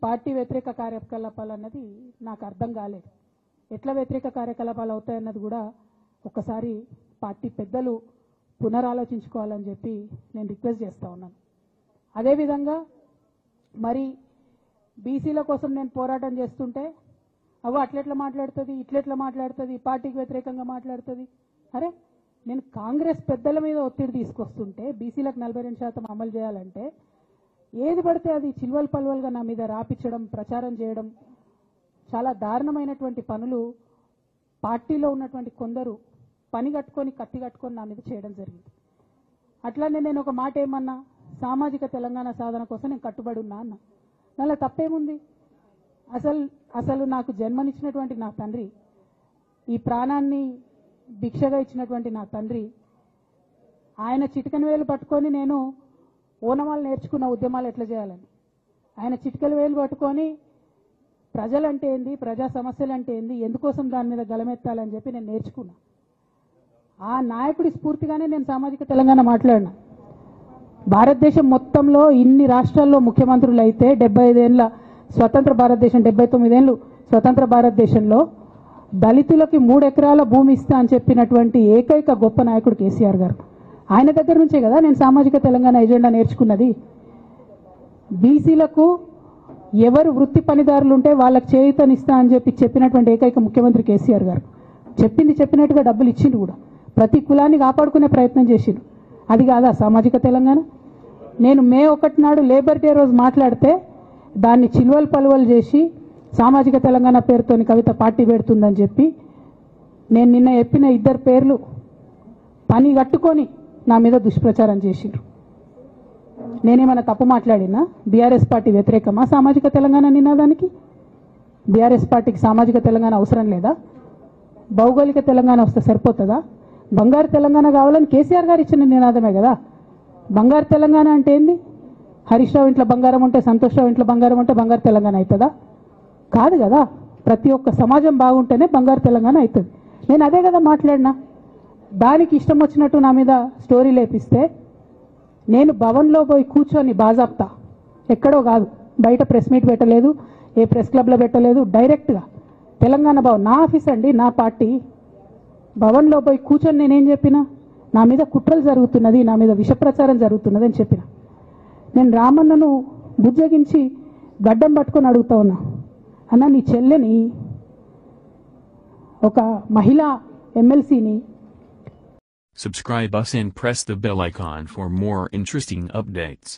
Party వ్యతిరేక కార్యకలాపాలు అన్నది నాకు అర్థం కాలేదు. ఎట్లా వ్యతిరేక కార్యకలాపాలు అవుతాయన్నది కూడా ఒకసారి పార్టీ పెద్దలు పునరాలోచించుకోవాలని చెప్పి నేను రిక్వెస్ట్ చేస్తా ఉన్నాను. అదేవిధంగా మరి బీసీల కోసం నేను పోరాటం చేస్తుంటే అట్లెట్లా మాట్లాడుతుంది, ఇట్లెట్లా మాట్లాడుతుంది, పార్టీకి వ్యతిరేకంగా మాట్లాడుతుంది. అరే నేను కాంగ్రెస్ పెద్దల మీద ఒత్తిడి తీసుకొస్తుంటే బీసీలకు 42% అమలు చేయాలంటే ఏది పడితే అది చిల్వల్ పల్వల్గా నా మీద రాపించడం, ప్రచారం చేయడం, చాలా దారుణమైనటువంటి పనులు పార్టీలో ఉన్నటువంటి కొందరు పని కట్టుకొని కత్తి కట్టుకొని నా మీద చేయడం జరిగింది. అట్లానే నేను ఒక మాట ఏమన్నా, సామాజిక తెలంగాణ సాధన కోసం నేను కట్టుబడి ఉన్నా అన్న. దానిలో తప్పేముంది? అసలు నాకు జన్మనిచ్చినటువంటి నా తండ్రి, ఈ ప్రాణాన్ని భిక్షగా ఇచ్చినటువంటి నా తండ్రి, ఆయన చిటికెన వేలు పట్టుకొని నేను ఓనమాలు నేర్చుకున్న ఉద్యమాలు ఎట్లా చేయాలని, ఆయన చిటికెల వేలు పట్టుకొని ప్రజలంటే ఏంది, ప్రజా సమస్యలు అంటే ఏంది, ఎందుకోసం దాని మీద గలమెత్తాలని చెప్పి నేను నేర్చుకున్నా. ఆ నాయకుడి స్ఫూర్తిగానే నేను సామాజిక తెలంగాణ మాట్లాడినా. భారతదేశం మొత్తంలో ఇన్ని రాష్ట్రాల్లో ముఖ్యమంత్రులు అయితే 75 ఏళ్ళ స్వతంత్ర భారతదేశం, 79 ఏళ్ళు స్వతంత్ర భారతదేశంలో దళితులకి 3 ఎకరాల భూమి ఇస్తా అని చెప్పినటువంటి ఏకైక గొప్ప నాయకుడు కేసీఆర్ గారు. ఆయన దగ్గర నుంచే కదా నేను సామాజిక తెలంగాణ ఎజెండా నేర్చుకున్నది. బీసీలకు ఎవరు వృత్తి పనిదారులు ఉంటే వాళ్ళకి చేయూతనిస్తా అని చెప్పినటువంటి ఏకైక ముఖ్యమంత్రి కేసీఆర్ గారు. చెప్పినట్టుగా డబ్బులు ఇచ్చిండు కూడా, ప్రతి కులాన్ని కాపాడుకునే ప్రయత్నం చేసిండు. అది కాదా సామాజిక తెలంగాణ? నేను మే 1 నాడు లేబర్ డే రోజు మాట్లాడితే దాన్ని చిల్వల్ పలువలు చేసి సామాజిక తెలంగాణ పేరుతోని కవిత పార్టీ పెడుతుందని చెప్పి నేను నిన్న చెప్పిన 2 పేర్లు పని కట్టుకొని నా మీద దుష్ప్రచారం చేసిండ్రు. నేనేమైనా తప్పు మాట్లాడినా? బీఆర్ఎస్ పార్టీ వ్యతిరేకమా సామాజిక తెలంగాణ నినాదానికి? బీఆర్ఎస్ పార్టీకి సామాజిక తెలంగాణ అవసరం లేదా? భౌగోళిక తెలంగాణ వస్తే సరిపోతుందా? బంగారు తెలంగాణ కావాలని కేసీఆర్ గారు ఇచ్చిన నినాదమే కదా. బంగారు తెలంగాణ అంటే ఏంది? హరీష్ రావు ఇంట్లో బంగారం ఉంటే, సంతోష్ రావు ఇంట్లో బంగారం ఉంటే బంగారు తెలంగాణ అవుతుందా? కాదు కదా. ప్రతి ఒక్క సమాజం బాగుంటేనే బంగారు తెలంగాణ అవుతుంది. నేను అదే కదా మాట్లాడినా. దానికి ఇష్టం వచ్చినట్టు నా మీద స్టోరీ లేపిస్తే నేను భవన్లో పోయి కూర్చొని బాజాప్తా, ఎక్కడో కాదు, బయట ప్రెస్ మీట్ పెట్టలేదు, ఏ ప్రెస్ క్లబ్లో పెట్టలేదు, డైరెక్ట్గా తెలంగాణ భవన్ నా ఆఫీస్ అండి, నా పార్టీ భవన్లో పోయి కూర్చొని నేనేం చెప్పినా, నా మీద కుట్రలు జరుగుతున్నది, నా మీద విషప్రచారం జరుగుతున్నది అని చెప్పిన. నేను రామన్నను బుజ్జగించి గడ్డం పట్టుకొని అడుగుతా ఉన్నా, అన్న నీ చెల్లెని, ఒక మహిళా ఎమ్మెల్సీని. Subscribe us and press the bell icon for more interesting updates.